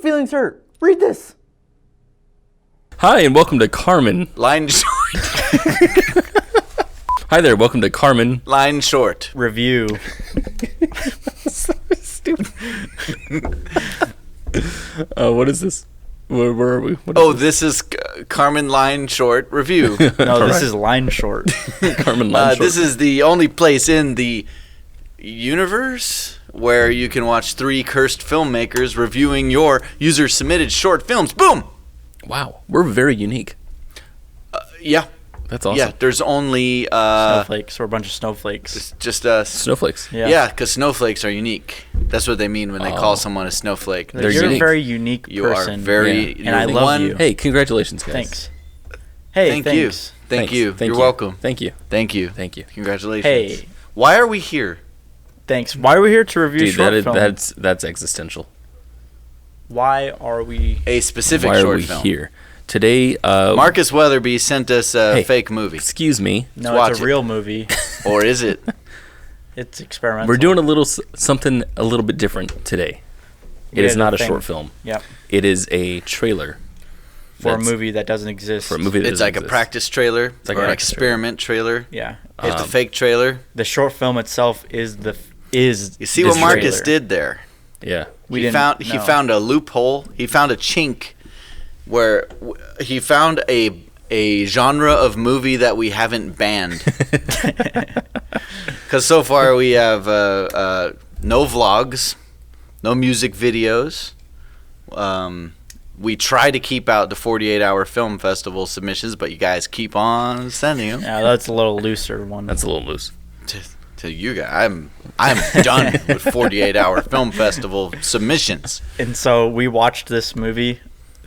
feelings hurt. Read this. Hi, and welcome to Karman. Line short. Hi there, welcome to Karman. Line short. Review. So stupid. What is this? Where are we? This is Karman Line Short Review. No, this is line short. Karman Line Short. This is the only place in the universe where you can watch three cursed filmmakers reviewing your user-submitted short films. Boom! Wow, we're very unique. Yeah. That's awesome. Yeah, there's only... Snowflakes. We're a bunch of snowflakes. It's just us. Snowflakes. Yeah, because snowflakes are unique. That's what they mean when they call someone a snowflake. They're You're unique. a very unique You person. are very... Yeah. And I love you. Hey, congratulations, guys. Thanks. Hey, Thank thanks. you. Thank you. You're welcome. Thank you. Thany you. Thank you. Congratulations. Hey, Why are we here? thanks. Why are we here to review Dude, short film? that's existential. Why are we... A specific Why are short we film. here? Today, Marcus Weatherby sent us a Hey. fake movie. excuse me, No, watch it's a it. real movie. Or is it? It's experimental. we're doing a little something a little bit different today. It is Yeah, not a thing. short film. Yep. It is a trailer. For a That's- movie that doesn't exist. For a movie that It's doesn't like a exist. practice trailer like or a an practice experiment trailer. Yeah. It's a fake trailer. The short film itself is You see what This Marcus trailer. did there? Yeah. We He didn't found know. a loophole. He found a chink where he found a genre of movie that we haven't banned. Because so far we have no vlogs, no music videos. We try to keep out the 48-hour film festival submissions, but you guys keep on sending them Yeah, that's a little looser one. That's a little loose. to you guys. I'm done with 48-hour film festival submissions. And so we watched this movie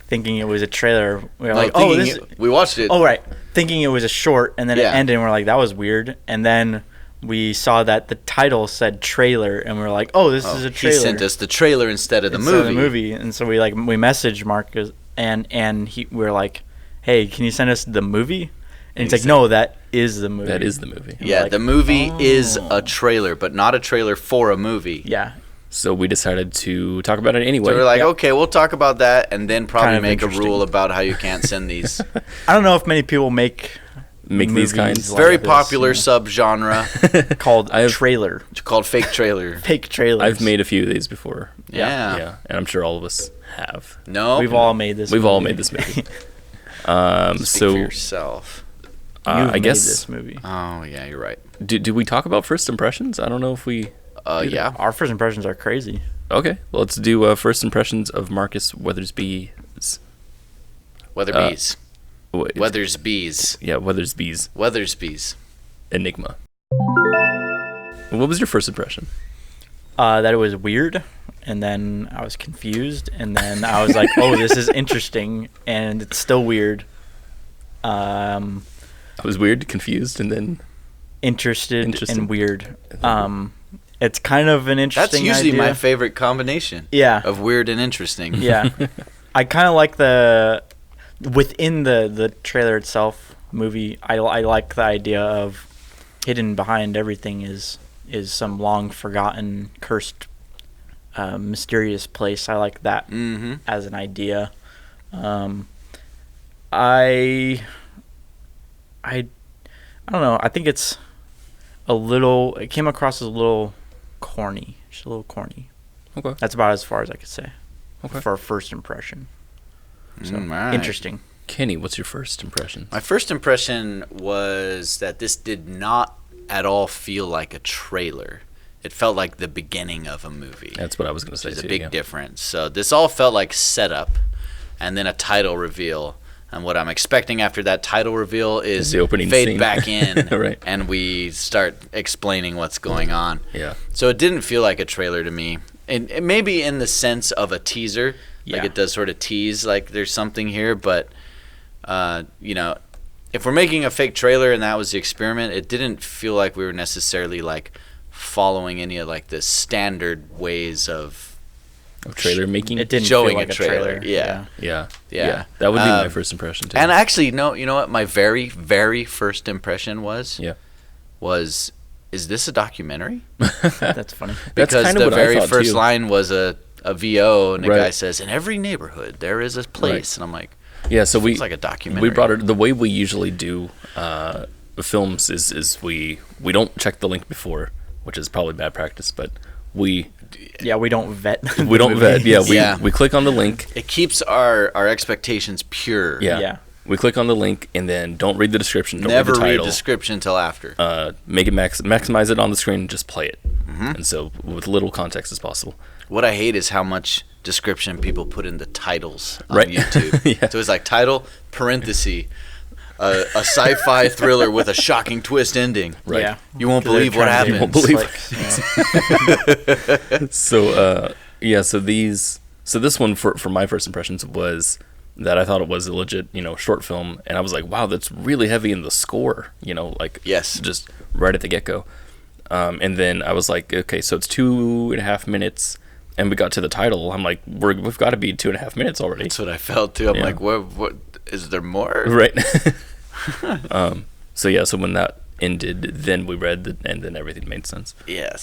thinking it was a trailer. We were like, Thinking this... we watched it. Oh, right. Thinking it was a short, and then it Yeah. ended, and we're like, that was weird. And then we saw that the title said trailer, and we were like, oh, this is a trailer. He sent us the trailer instead of the Instead movie. of the movie. And so we messaged Marcus, and we were like, hey, can you send us the movie? And he's like, no, that is the movie. That is the movie. And we're Yeah, like, the movie is oh. a trailer, but not a trailer for a movie. Yeah. So we decided to talk about it anyway. So we're like, Yep. okay, we'll talk about that, and then probably Kind of make a interesting. rule about how you can't send these. I don't know if many people make Make these movies kinds. like Very this, popular you know, subgenre called I have- trailer. called fake trailer. Fake trailers. I've made a few of these before. Yeah. Yeah, and I'm sure all of us have. No, We've all made this We've all movie. made this movie. Speak for So yourself. You've I made guess this movie. Oh yeah, you're right. do we talk about first impressions? I don't know if we. Yeah. Our first impressions are crazy. Okay, well, let's do first impressions of Marcus Weathersby's. Weatherbees. Wait, Weathersbees. Yeah, Weathersby's Weathersbees. Enigma. What was your first impression? That it was weird, and then I was confused, and then I was like, oh, this is interesting, and it's still weird. I was weird, confused, and then Interested and weird. It's kind of an That's interesting usually idea. my favorite combination. Yeah. Of weird and interesting. Yeah. I kind of like within the trailer itself, movie, I like the idea of hidden behind everything is some long forgotten, cursed, mysterious place. I like that Mm-hmm. as an idea. I don't know. I think it came across as a little corny. Just a little corny. Okay. That's about as far as I could say. Okay. For a first impression. So, Right. interesting. Kenny, what's your first impression? My first impression was that this did not at all feel like a trailer. It felt like the beginning of a movie. That's what I was going to say. There's a too, big yeah. difference. So this all felt like setup and then a title reveal. And what I'm expecting after that title reveal is The opening fade scene. back in Right. and we start explaining what's going on. Yeah. So it didn't feel like a trailer to me. And maybe in the sense of a teaser. Like Yeah. it does sort of tease like there's something here. But, if we're making a fake trailer and that was the experiment, it didn't feel like we were necessarily like following any of like the standard ways of Trailer making? It didn't showing feel like a trailer. Yeah. Yeah. Yeah. That would be my first impression, too. And actually, no, you know what? My very, very first impression was, is this a documentary? That's funny. That's Because kinda the what I very thought, first too. line was a a VO, and the Right. guy says, "In every neighborhood there is a place," and I'm like, Yeah, so "It's like a documentary." we brought it. The way we usually do films is we don't check the link before, which is probably bad practice, but we don't vet. we don't vet. Yeah, we click on the link. It keeps our expectations pure. Yeah. We click on the link and then don't read the description. Don't Never read the title. read description until after. Make it maximize it on the screen and just play it. Mm-hmm. And so with little context as possible. What I hate is how much description people put in the titles on Right. YouTube. Yeah. So it's like title, parenthesis, a sci-fi thriller with a shocking twist ending. Right. Yeah. You won't 'Cause they're believe what trying to happens. do You won't clicks, So so this one for my first impressions was that I thought it was a legit, short film, and I was like, wow, that's really heavy in the score, Yes. just right at the get-go. And then I was like, okay, so it's 2.5 minutes, and we got to the title. I'm like, we've got to be 2.5 minutes already. That's what I felt too. I'm Yeah. like, what is there more? Right. So when that ended, then we read and then everything made sense. Yes.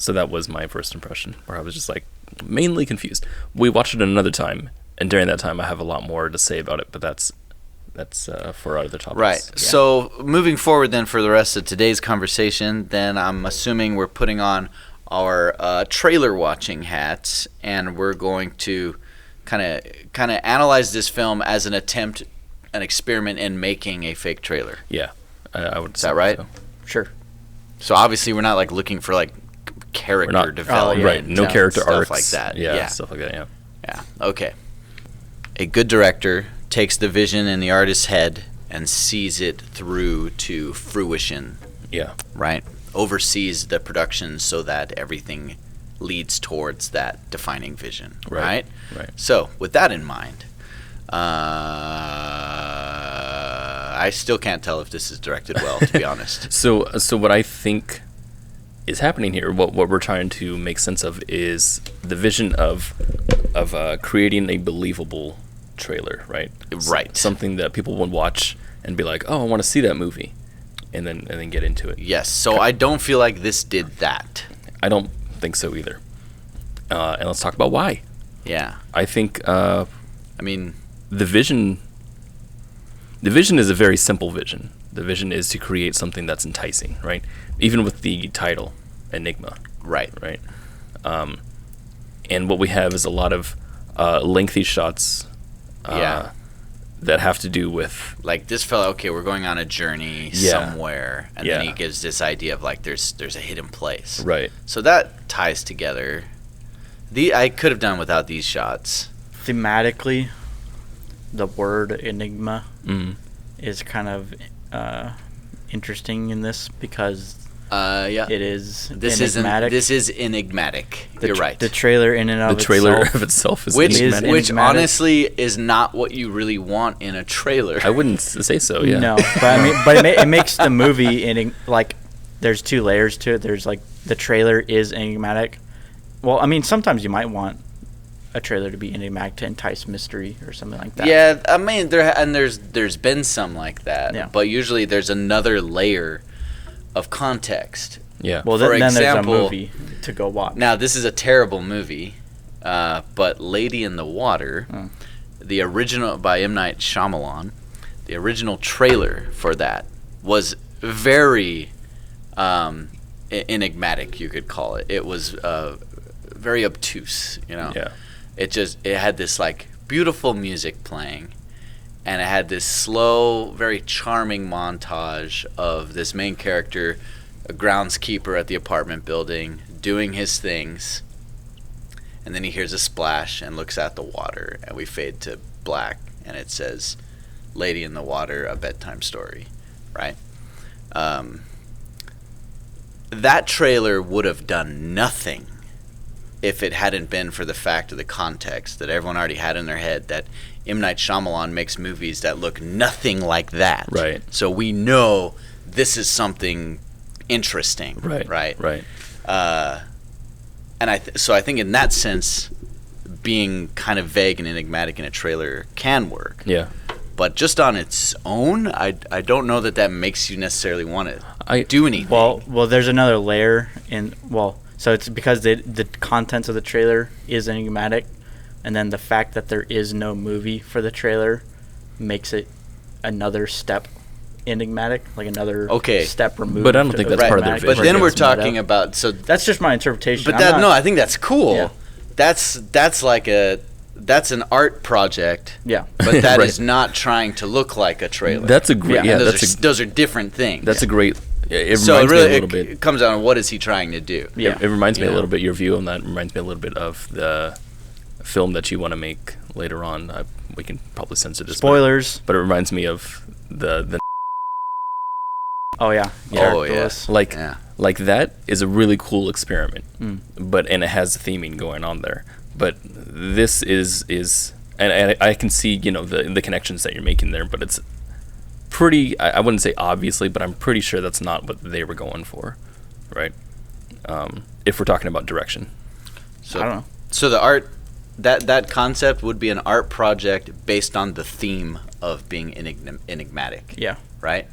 So that was my first impression, where I was just like mainly confused. We watched it another time, and during that time I have a lot more to say about it, but that's for other topics. Right. Yeah. So moving forward then for the rest of today's conversation, then I'm assuming we're putting on our trailer watching hats, and we're going to kind of analyze this film as an experiment in making a fake trailer. Yeah, I would. Is that right? So. Sure. So obviously we're not like looking for like character development, Right. No and character stuff arcs like that. Yeah, stuff like that. Yeah. Yeah. Okay. A good director takes the vision in the artist's head and sees it through to fruition. Yeah. Right? Oversees the production so that everything leads towards that defining vision. Right? Right. So, with that in mind, I still can't tell if this is directed well, to be honest. So what I think is happening here, what we're trying to make sense of, is the vision of creating a believable trailer, right? Right. Something that people would watch and be like, oh, I want to see that movie, and then get into it. Yes. So I don't feel like this did that. I don't think so either. And let's talk about why. Yeah. I think I mean, the vision is a very simple vision. The vision is to create something that's enticing, right? Even with the title, Enigma. right. Right. And what we have is a lot of lengthy shots Yeah. that have to do with Like this fella, okay, we're going on a journey somewhere, and then Yeah. he gives this idea of like there's a hidden place. right. So that ties together. I could have done without these shots. Thematically, the word enigma Mm. is kind of interesting in this because Yeah. it is This enigmatic. This is enigmatic. The You're tr- right. The trailer in and The of trailer itself, of itself is which enigmatic. which enigmatic. honestly is not what you really want in a trailer. I wouldn't say so. Yeah. No, but I mean, it makes the movie like there's two layers to it. There's like the trailer is enigmatic. Well, I mean, sometimes you might want a trailer to be enigmatic to entice mystery or something like that. Yeah, I mean there's been some like that, Yeah. but usually there's another layer of context. Yeah. Well, For then there's a example- movie to go watch. Now this is a terrible movie, but Lady in the Water, the original by M. Night Shyamalan, the original trailer for that was very enigmatic, you could call it. It was very obtuse, Yeah. It had this like beautiful music playing, and it had this slow, very charming montage of this main character, a groundskeeper at the apartment building, doing his things, and then he hears a splash and looks at the water, and we fade to black, and it says Lady in the Water, a bedtime story, right? That trailer would have done nothing if it hadn't been for the fact of the context that everyone already had in their head that M. Night Shyamalan makes movies that look nothing like that. Right. So we know this is something interesting. Right. Right. Right. And so I think in that sense, being kind of vague and enigmatic in a trailer can work. Yeah. But just on its own, I don't know that makes you necessarily want to do anything. Well, there's another layer in. Well, So it's because the contents of the trailer is enigmatic, and then the fact that there is no movie for the trailer makes it another step enigmatic, like another step removed. But I don't think that's part of their vision. But then we're talking about that's just my interpretation. But I think that's cool. Yeah. That's like that's an art project. Yeah. But that is not trying to look like a trailer. That's a great. Yeah, those are different things. That's a great. It so reminds really, me a little bit. It comes down to what is he trying to do. Yeah. It reminds me a little bit. Your view on that reminds me a little bit of the film that you want to make later on. We can probably censor this. Spoilers. But it reminds me of the. Oh yeah. Like that is a really cool experiment, and it has theming going on there. But this is and I can see the connections that you're making there, but it's pretty. I wouldn't say obviously, but I'm pretty sure that's not what they were going for, right? If we're talking about direction, so I don't know. So the art that concept would be an art project based on the theme of being enigmatic. Yeah. Right.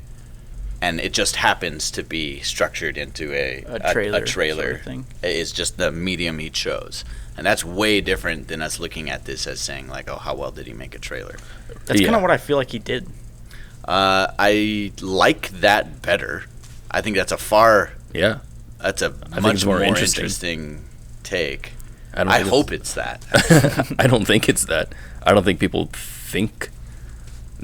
And it just happens to be structured into a trailer. Sort of thing. It's just the medium he chose. And that's way different than us looking at this as saying, like, oh, how well did he make a trailer? That's kind of what I feel like he did. I like that better. I think that's a far... Yeah. That's a much more interesting take. I hope it's that. I don't think it's that. I don't think people think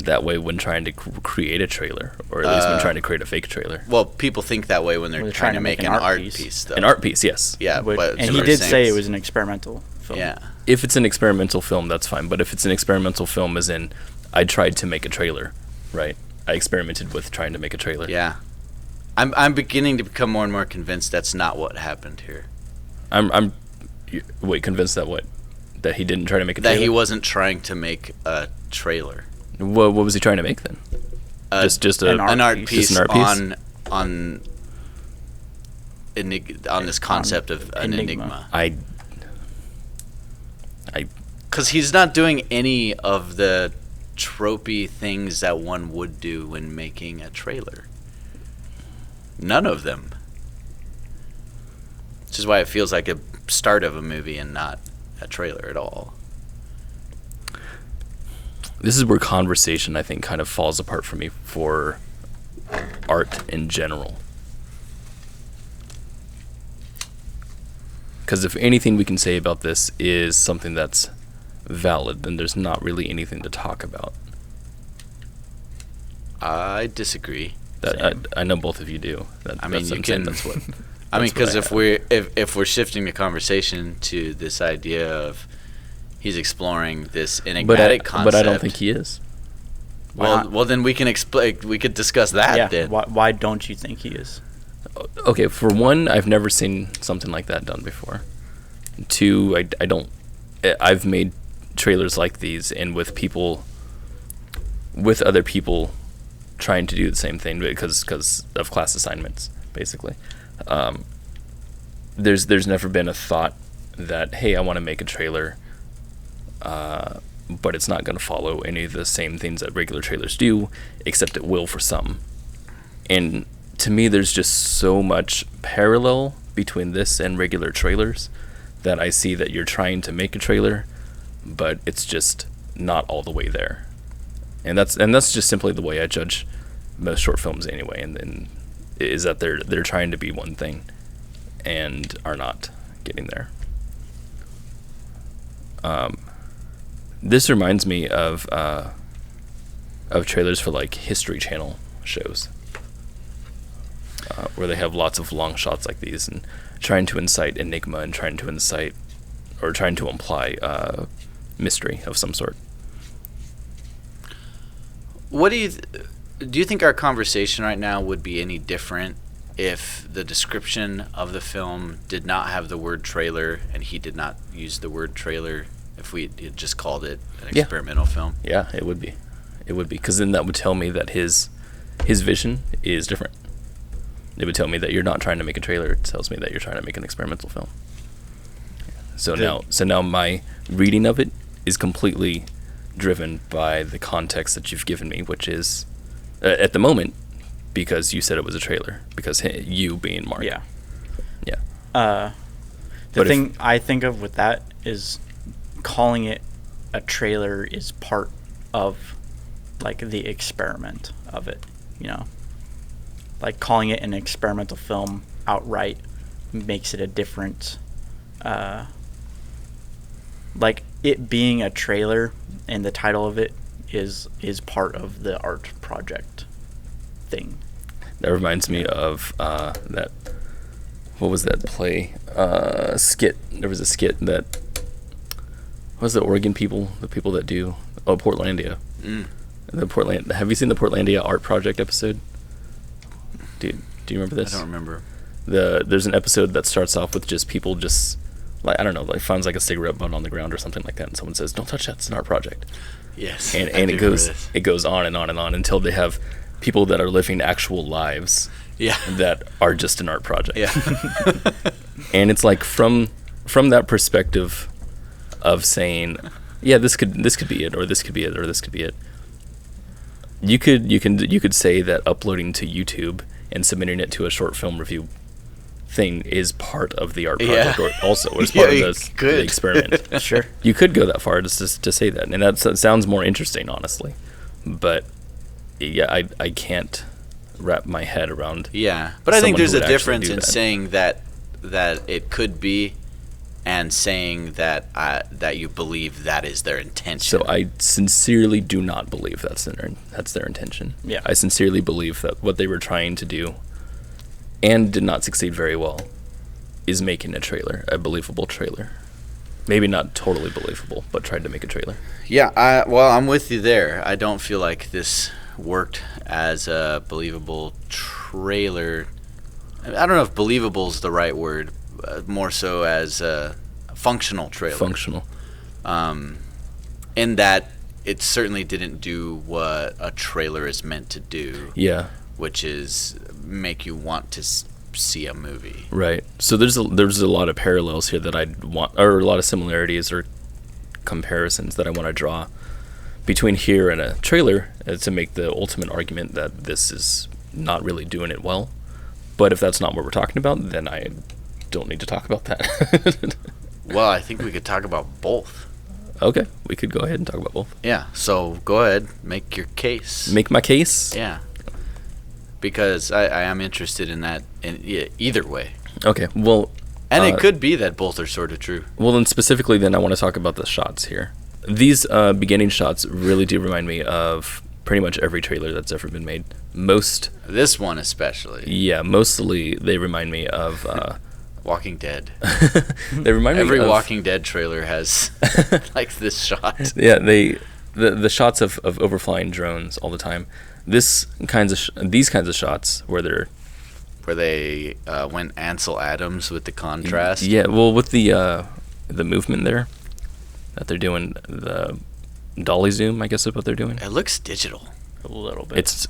that way when trying to create a trailer, or at least when trying to create a fake trailer. Well, people think that way when they're trying to make an art piece, though. An art piece, yes. Yeah, and he did say it was an experimental film. Yeah. If it's an experimental film, that's fine. But if it's an experimental film, as in, I tried to make a trailer, right? I experimented with trying to make a trailer. Yeah. I'm beginning to become more and more convinced that's not what happened here. Wait, convinced that what? That he didn't try to make a trailer? That he wasn't trying to make a trailer. What was he trying to make then? Just an art piece on this concept of an enigma. Because he's not doing any of the tropey things that one would do when making a trailer. None of them. Which is why it feels like a start of a movie and not a trailer at all. This is where conversation, I think, kind of falls apart for me for art in general. Because if anything we can say about this is something that's valid, then there's not really anything to talk about. I disagree. I know both of you do. Because if we're shifting the conversation to this idea of he's exploring this enigmatic concept, but I don't think he is. Well, then we can explain. We could discuss that. Yeah. Then. Why don't you think he is? Okay, for one, I've never seen something like that done before. Two, I don't. I've made trailers like these, and with other people trying to do the same thing because of class assignments, basically. There's never been a thought that, hey, I want to make a trailer, but it's not going to follow any of the same things that regular trailers do, except it will for some. And to me, there's just so much parallel between this and regular trailers that I see that you're trying to make a trailer, but it's just not all the way there. And that's just simply the way I judge most short films anyway, and is that they're trying to be one thing and are not getting there. This reminds me of trailers for like History Channel shows, where they have lots of long shots like these and trying to incite enigma and trying to imply mystery of some sort. What do you think our conversation right now would be any different if the description of the film did not have the word trailer and he did not use the word trailer? If we had just called it an experimental film? Yeah, it would be. It would be, because then that would tell me that his vision is different. It would tell me that you're not trying to make a trailer. It tells me that you're trying to make an experimental film. So now my reading of it is completely driven by the context that you've given me, which is at the moment because you said it was a trailer, because you being Mark. Yeah. The thing I think of with that is calling it a trailer is part of like the experiment of it, you know. Like calling it an experimental film outright makes it a different like it being a trailer and the title of it is part of the art project thing. That reminds me of that. What was that play? Skit. There was a skit that. What was the Oregon people? The people that do. Oh, Portlandia. Have you seen the Portlandia art project episode? Do you remember this? I don't remember. There's an episode that starts off with just people just like, I don't know, like finds like a cigarette butt on the ground or something like that, and someone says, "Don't touch that. It's an art project." Yes. And it goes on and on and on until they have people that are living actual lives. Yeah. That are just an art project. Yeah. And it's like from that perspective of saying, yeah, this could be it, or this could be it, or this could be it. You could say that uploading to YouTube and submitting it to a short film review thing is part of the art project, or also as part of the experiment. Sure. You could go that far just to say that, and that sounds more interesting, honestly. But yeah, I can't wrap my head around. Yeah, but I think there's a difference in saying that it could be, and saying that you believe that is their intention. So I sincerely do not believe that's their intention. Yeah, I sincerely believe that what they were trying to do, and did not succeed very well, is making a believable trailer. Maybe not totally believable, but tried to make a trailer. Yeah, I'm with you there. I don't feel like this worked as a believable trailer. I don't know if believable is the right word. More so as a functional trailer. Functional. In that it certainly didn't do what a trailer is meant to do. Yeah. Which is make you want to see a movie. Right. So there's a lot of parallels here that I'd want, or a lot of similarities or comparisons that I want to draw between here and a trailer to make the ultimate argument that this is not really doing it well. But if that's not what we're talking about, then I don't need to talk about that. Well, I think we could talk about both. Okay, we could go ahead and talk about both. Yeah, so go ahead, make your case. Make my case? Yeah. Because I am interested in that either way. Okay, well... And it could be that both are sort of true. Well, then specifically then I want to talk about the shots here. These beginning shots really do remind me of pretty much every trailer that's ever been made. This one especially. Yeah, mostly they remind me of... Walking Dead. They remind me every of... Walking Dead trailer has like this shot. Yeah, the shots of overflying drones all the time. These kinds of shots where they went Ansel Adams with the contrast. Yeah, well, with the movement there that they're doing, the dolly zoom, I guess is what they're doing. It looks digital a little bit.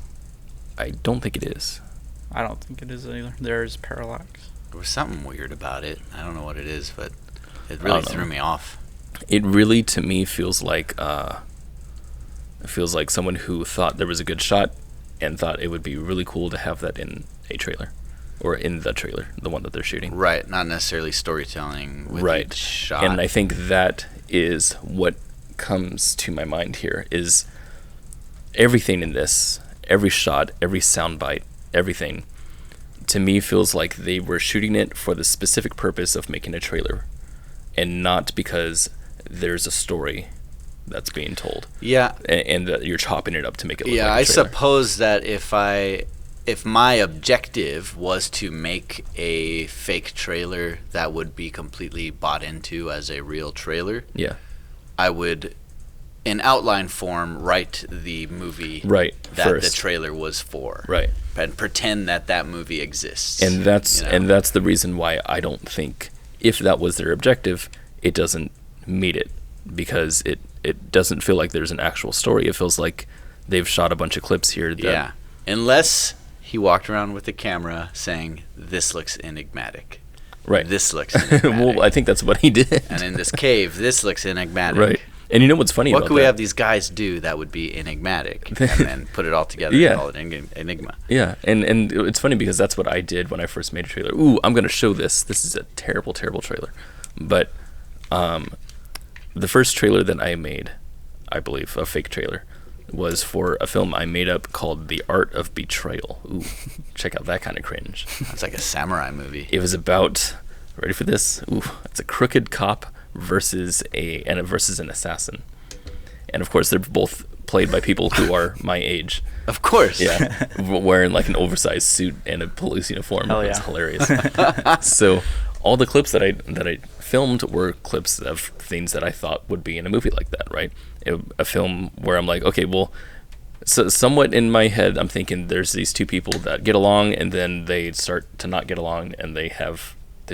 I don't think it is. I don't think it is either. There's parallax. There was something weird about it. I don't know what it is, but it really threw me off. It really, to me, feels like someone who thought there was a good shot and thought it would be really cool to have that in a trailer, or in the trailer, the one that they're shooting. Right, not necessarily storytelling with each shot. And I think that is what comes to my mind here, is everything in this, every shot, every soundbite, everything, to me feels like they were shooting it for the specific purpose of making a trailer, and not because there's a story that's being told. Yeah. And that you're chopping it up to make it look like a trailer. I suppose that if my objective was to make a fake trailer that would be completely bought into as a real trailer, yeah, I would, in outline form, write the movie that the trailer was for. Right. And pretend that movie exists. And that's the reason why I don't think, if that was their objective, it doesn't meet it, because it doesn't feel like there's an actual story. It feels like they've shot a bunch of clips here. Yeah, unless he walked around with the camera saying, "This looks enigmatic." Right. This looks enigmatic. Well, I think that's what he did. And in this cave, this looks enigmatic. Right. And you know what's funny What about could we that? have these guys do that would be enigmatic, and then put it all together Yeah. and call it Enigma? Yeah, and it's funny because that's what I did when I first made a trailer. Ooh, I'm gonna show this. This is a terrible, terrible trailer. But the first trailer that I made, I believe, a fake trailer, was for a film I made up called The Art of Betrayal. Ooh, check out that kind of cringe. That's like a samurai movie. It was about, ready for this? Ooh, it's a crooked cop versus an assassin. And of course, they're both played by people who are my age. Of course. Yeah, wearing like an oversized suit and a police uniform. Hell It's yeah. hilarious. So all the clips that I filmed were clips of things that I thought would be in a movie like that, right? A film where I'm like, okay, well, so somewhat in my head, I'm thinking there's these two people that get along, and then they start to not get along, and they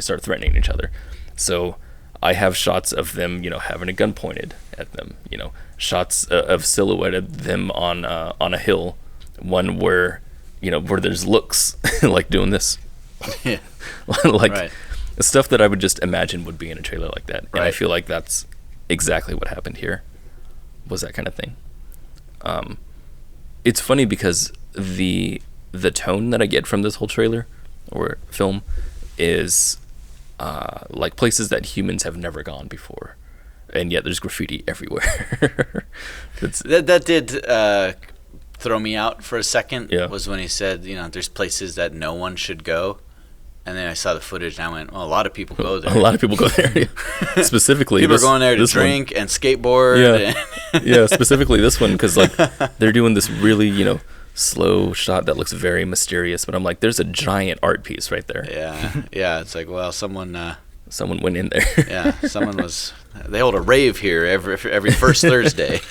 start threatening each other. So I have shots of them, having a gun pointed at them. Shots of silhouette of them on a hill. One where there's looks like doing this, Yeah. like Right. stuff that I would just imagine would be in a trailer like that. And I Right. feel like that's exactly what happened here. Was that kind of thing. It's funny because the tone that I get from this whole trailer or film is like places that humans have never gone before, and yet there's graffiti everywhere. That did throw me out for a second. Yeah. Was when he said, there's places that no one should go. And then I saw the footage and I went, well, a lot of people go there. A lot of people go there. Specifically, People are going there to this one- drink and skateboard. Yeah, yeah. Specifically this one because like they're doing this really slow shot that looks very mysterious. But I'm like, there's a giant art piece right there. Yeah. It's like, well, someone went in there. someone was. They hold a rave here every first Thursday.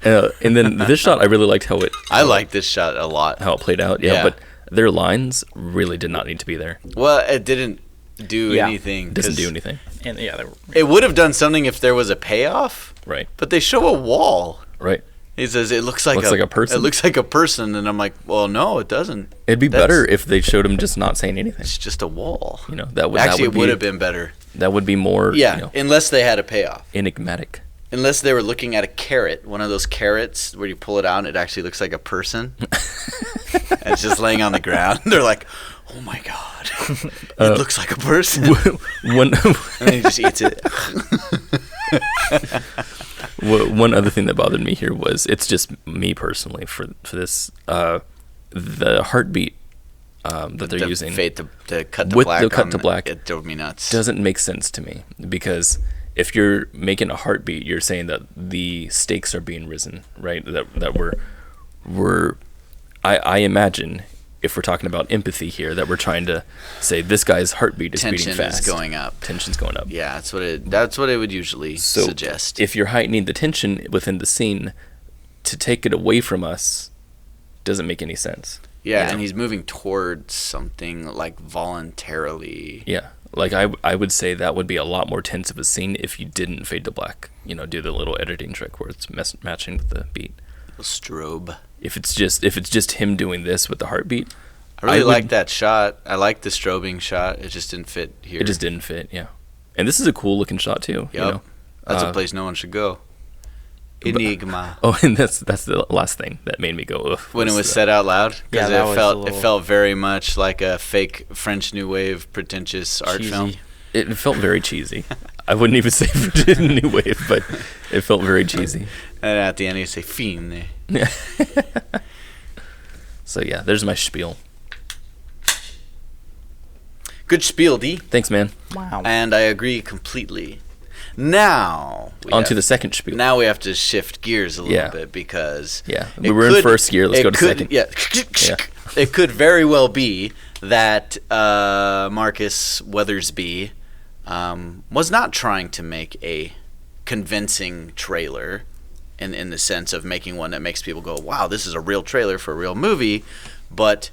And then this shot, I really liked I like this shot a lot. how it played out. Yeah, Yeah. but their lines really did not need to be there. Well, it didn't do Yeah. anything. It doesn't 'cause do anything. And yeah, they were, It would have done something if there was a payoff, Right. but they show a wall. Right. He says it looks like Looks like a person? It looks like a person, and I'm like, well, no, it doesn't. It'd be That's- better if they showed him just not saying anything. It's just a wall. That would Actually, that it would have been better. That would be more Yeah, unless they had a payoff. enigmatic. Unless they were looking at a carrot, one of those carrots where you pull it out and it actually looks like a person. And it's just laying on the ground. They're like, oh my God, it looks like a person. One And then he just eats it. one other thing that bothered me here was it's just me personally for this the heartbeat that they're using Fade to cut to with black. the cut on to black. It drove me nuts. doesn't make sense to me because if you're making a heartbeat, you're saying that the stakes are being risen, right? That we're I imagine if we're talking about empathy here, that we're trying to say this guy's heartbeat is Tension beating fast. is going up. Tension's going up. Yeah, that's what it would usually So suggest. if you're heightening the tension within the scene, to take it away from us doesn't make any sense. Yeah, Yeah. and he's moving towards something like voluntarily. Yeah, like I would say that would be a lot more tense of a scene if you didn't fade to black. Do the little editing trick where it's matching with the beat. Strobe. If it's just him doing this with the heartbeat, I really would- like that shot. I like the strobing shot. It just didn't fit here. It just didn't fit. Yeah, and this is a cool looking shot too. Yep. That's a place no one should go. Enigma. Oh, and that's the last thing that made me go ugh. When it was the- said out loud, Yeah, because that was a it little- felt very much like a fake French New Wave pretentious art cheesy. film. It felt very cheesy. I wouldn't even say New Wave, but it felt very cheesy. And at the end, you say "fine." Yeah. So yeah, there's my spiel. Good spiel, D. Thanks, man. wow. And I agree completely. Now, On to the second spiel. Now we have to shift gears a little Yeah. bit because Yeah, it we were in could- first gear. Let's it go to could- second. Yeah. Yeah. It could very well be that Marcus Weathersby was not trying to make a convincing trailer in the sense of making one that makes people go, wow, this is a real trailer for a real movie, but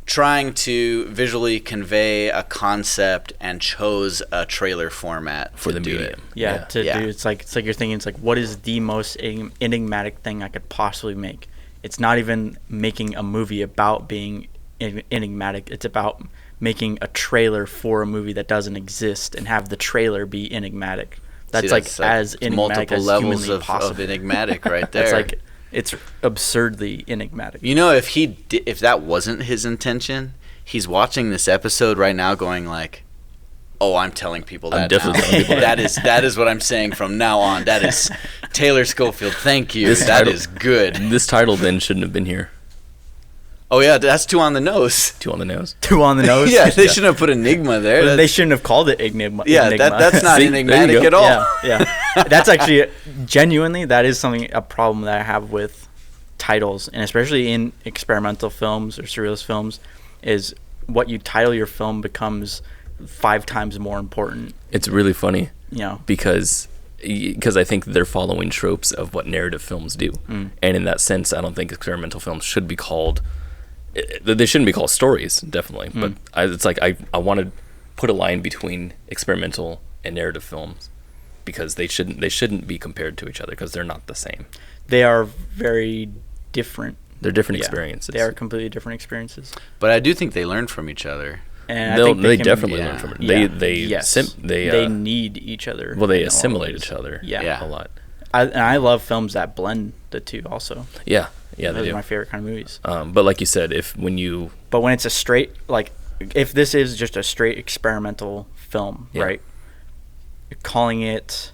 trying to visually convey a concept and chose a trailer format For to the do medium. it. Yeah, Yeah. do it's like you're thinking it's like what is the most enigmatic thing I could possibly make? It's not even making a movie about being enigmatic. It's about making a trailer for a movie that doesn't exist and have the trailer be enigmatic. That's See, like as enigmatic multiple as levels humanly of possible. enigmatic right there. It's like it's absurdly enigmatic. You know, if that wasn't his intention, he's watching this episode right now, going like, "Oh, I'm telling people that. I'm definitely now. telling people that is what I'm saying from now on. That is Taylor Schofield. Thank you. This That title- is good. This title then shouldn't have been here. Oh yeah, that's 2 on the nose. 2 on the nose. 2 on the nose. Yeah, they shouldn't have put Enigma there. They That's- shouldn't have called it Enigma. yeah, Enigma. that's not See, there you enigmatic go. at all. Yeah. That's actually genuinely that is a problem that I have with titles, and especially in experimental films or surrealist films, is what you title your film becomes 5 times more important. It's really funny You know. because I think they're following tropes of what narrative films do. And in that sense, I don't think experimental films should be called, they shouldn't be called stories, definitely. But it's like I want to put a line between experimental and narrative films, because they shouldn't be compared to each other, because they're not the same. They are very different. They're different Yeah, experiences. They are completely different experiences. But I do think they learn from each other. And I They'll- think they can- definitely yeah. learn from it. Yeah. They Yes. they need each other. well, they in a lot of assimilate ways. each other. Yeah. A lot. And I love films that blend the two also. Yeah, they Those do. are my favorite kind of movies. But like you said, when you But when it's a straight, like, if this is just a straight experimental film, Yeah. right? Calling it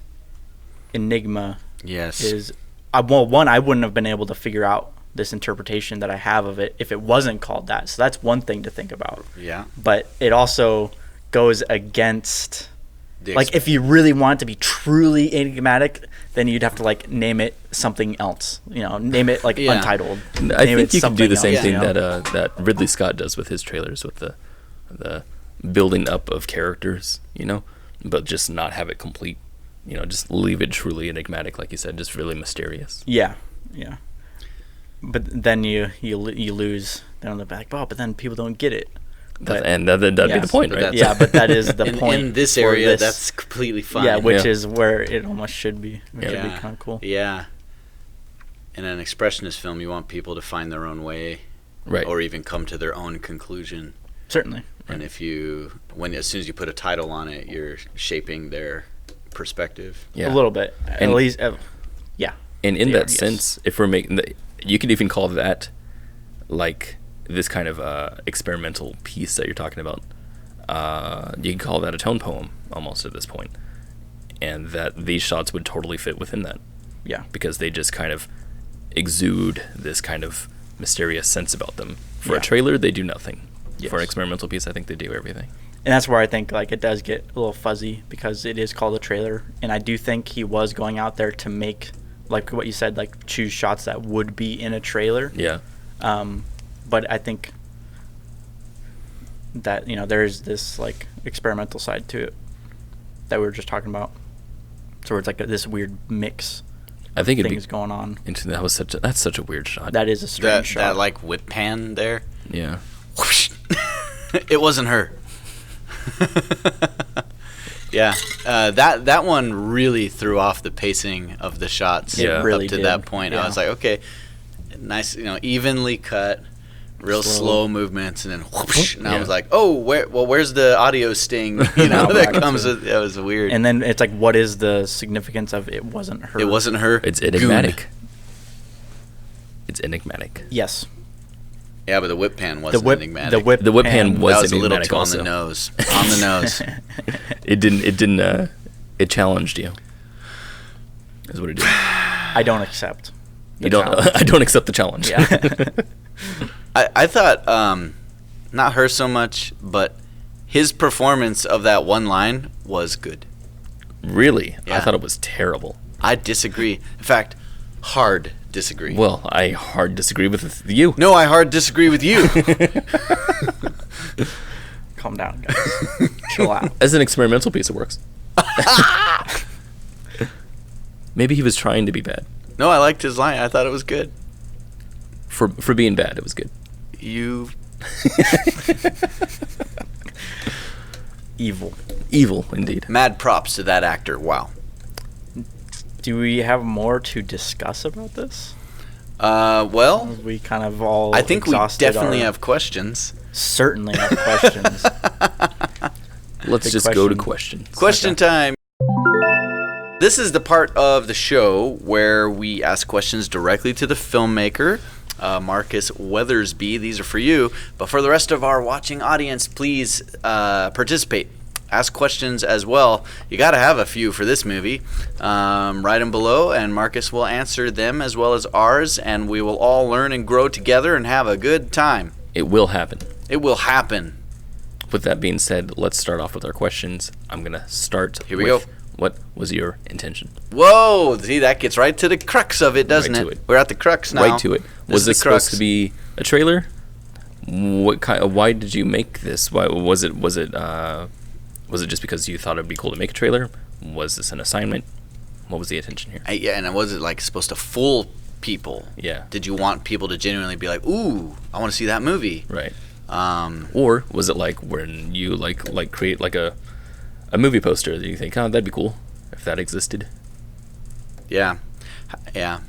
Enigma Yes. is, well, one, I wouldn't have been able to figure out this interpretation that I have of it if it wasn't called that. So that's one thing to think about. Yeah. But it also goes against, The like, if you really want it to be truly enigmatic, then you'd have to, like, name it something else. You know, name it, like, Yeah. Untitled. I Name think it you can do the something same else, thing you know? that Ridley Scott does with his trailers, with the building up of characters, but just not have it complete. Just leave it truly enigmatic, like you said, just really mysterious. Yeah. But then you lose. Then on the back, but then people don't get it. But, That'd be the yes, point, but right? yeah, but that is the point. In this for area, this. that's completely fine. Yeah, which Yeah. is where it almost should be. Which Yeah. would be kind of cool. Yeah. In an expressionist film, you want people to find their own way, Right. or even come to their own conclusion. Certainly. And as soon as you put a title on it, you're shaping their perspective. Yeah. A little bit. At And- least, yeah. And in Yeah, that yes. sense, if we're making, you could even call that like this kind of experimental piece that you're talking about. You can call that a tone poem almost at this point, and that these shots would totally fit within that, Yeah. because they just kind of exude this kind of mysterious sense about them. For Yeah. a trailer, they do nothing. Yes. For an experimental piece, I think they do everything. And that's where I think, like, it does get a little fuzzy because it is called a trailer. And I do think he was going out there to make, like what you said, like, choose shots that would be in a trailer. Yeah. But I think that, there's this, like, experimental side to it that we were just talking about. So it's like this weird mix I think it'd things be going on. interesting. That's such a weird shot. That is a strange shot. That like whip pan there. Yeah. Whoosh. It wasn't her. Yeah, that one really threw off the pacing of the shots. It really up to did. that point, I Yeah. was like, okay, nice, evenly cut, real slow movements, and then whoosh, and I Yeah. was like, oh, where's the audio sting? No, That back comes to- with, that was weird. And then it's like, what is the significance of it wasn't her? It wasn't her. It's Goon. enigmatic. It's enigmatic. Yes. Yeah, but the whip pan wasn't enigmatic. The whip pan was that was a little enigmatic too on also. the nose. On the nose. It challenged you. Is what it did. I don't accept. the You don't. challenge. I don't accept the challenge. Yeah. I thought, not her so much, but his performance of that one line was good. Really? I Yeah. thought it was terrible. I disagree. In fact, hard disagree. Well, I hard disagree with you. No, I hard disagree with you. Calm down, guys. Chill out. As an experimental piece, it works. Maybe he was trying to be bad. No, I liked his line. I thought it was good. For being bad, it was good. You. Evil. Evil, indeed. Mad props to that actor. Wow. Do we have more to discuss about this? Well, We kind of all I think we exhausted definitely our- have questions. certainly have questions. Let's Big just go to question. questions. Question time. This is the part of the show where we ask questions directly to the filmmaker, Marcus Weathersby. These are for you. But for the rest of our watching audience, please participate. Ask questions as well. You got to have a few for this movie. Write them below, and Marcus will answer them as well as ours, and we will all learn and grow together and have a good time. It will happen. It will happen. With that being said, let's start off with our questions. I'm going to start Here we go. What was your intention? Whoa, see, that gets right to the crux of it, doesn't Right it? to it. We're at the crux now. Right to it. Was is this the crux. supposed to be a trailer? What kind? Why did you make this? Why was it just because you thought it'd be cool to make a trailer? Was this an assignment? What was the intention here? Yeah, and was it like supposed to fool people? Yeah. Did you want people to genuinely be like, "Ooh, I want to see that movie"? Right. Or was it like when you like create like a movie poster that you think, oh, that'd be cool if that existed? Yeah. Yeah.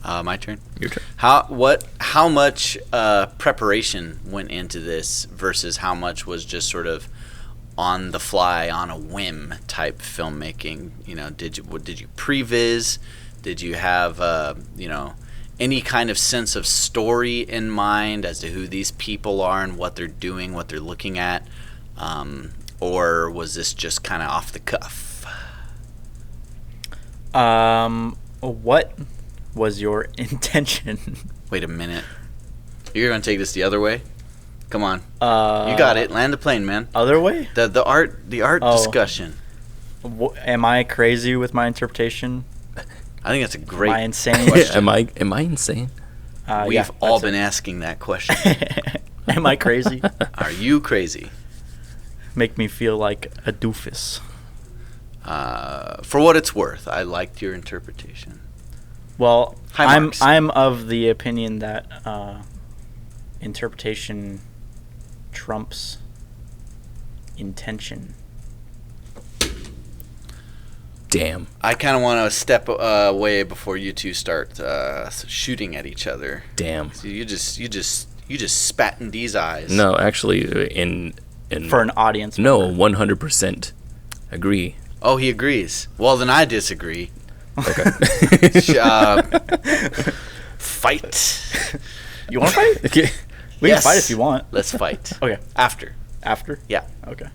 My turn. Your turn. How much preparation went into this versus how much was just sort of on the fly, on a whim type filmmaking? You know, did you previs? Did you have any kind of sense of story in mind as to who these people are and what they're doing, what they're looking at, or was this just kind of off the cuff? What was your intention? Wait a minute. You're gonna take this the other way? Come on. You got it. Land the plane, man. Other way? The art discussion. Am I crazy with my interpretation? I think that's a great Am I insane? question. Am I insane? We've all been asking that question. Am I crazy? Are you crazy? Make me feel like a doofus. For what it's worth, I liked your interpretation. Well, High marks. I'm of the opinion that interpretation trumps intention. Damn. I kind of want to step away before you two start shooting at each other. Damn. So you just spat in D's eyes. No, actually, in For an audience no, member. 100% agree. Oh, he agrees. Well, then I disagree. Okay. Fight. You want to fight? Okay. We can fight if you want. Let's fight. Okay. After. After? Yeah. Okay.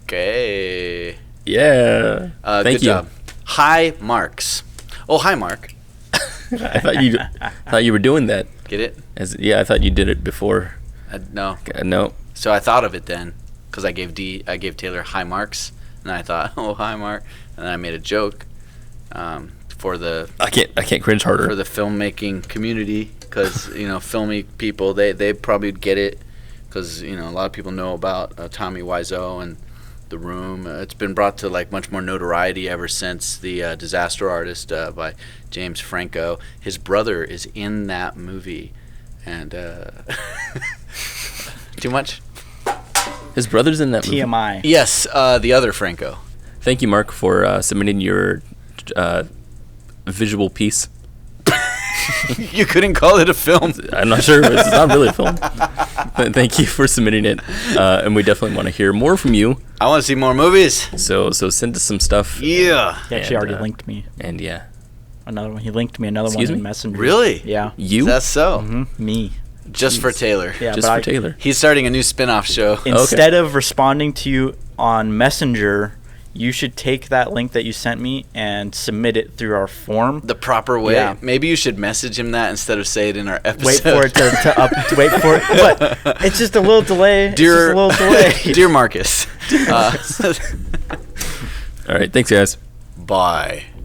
Okay. Yeah. Thank good you. job. High marks. Oh, hi, Mark. I thought you were doing that. Get it? I thought you did it before. No. No. So I thought of it then, because I gave Taylor high marks, and I thought, oh, hi, Mark, and then I made a joke for the I can't cringe harder. for the filmmaking community, because filmy people they probably get it, because a lot of people know about Tommy Wiseau and The Room. It's been brought to like much more notoriety ever since the Disaster Artist by James Franco. His brother is in that movie, and too much. His brother's in that movie. TMI. Yes, the other Franco. Thank you, Mark, for submitting your visual piece. You couldn't call it a film. I'm not sure. It's not really a film. But thank you for submitting it, and we definitely want to hear more from you. I want to see more movies. So send us some stuff. Yeah. He actually And, already linked me And yeah, another one. He linked me another Excuse one me? in Messenger. Really? Yeah. you. That's so. Me. Just for Jeez. Taylor. Yeah. Just but for Taylor. He's starting a new spin-off show. Instead of responding to you on Messenger, you should take that link that you sent me and submit it through our form. The proper way. Yeah. Maybe you should message him that instead of say it in our episode. Wait for it to up. Wait for it. But it's just a little delay. It's just a little delay. Dear Marcus. All right. Thanks, guys. Bye.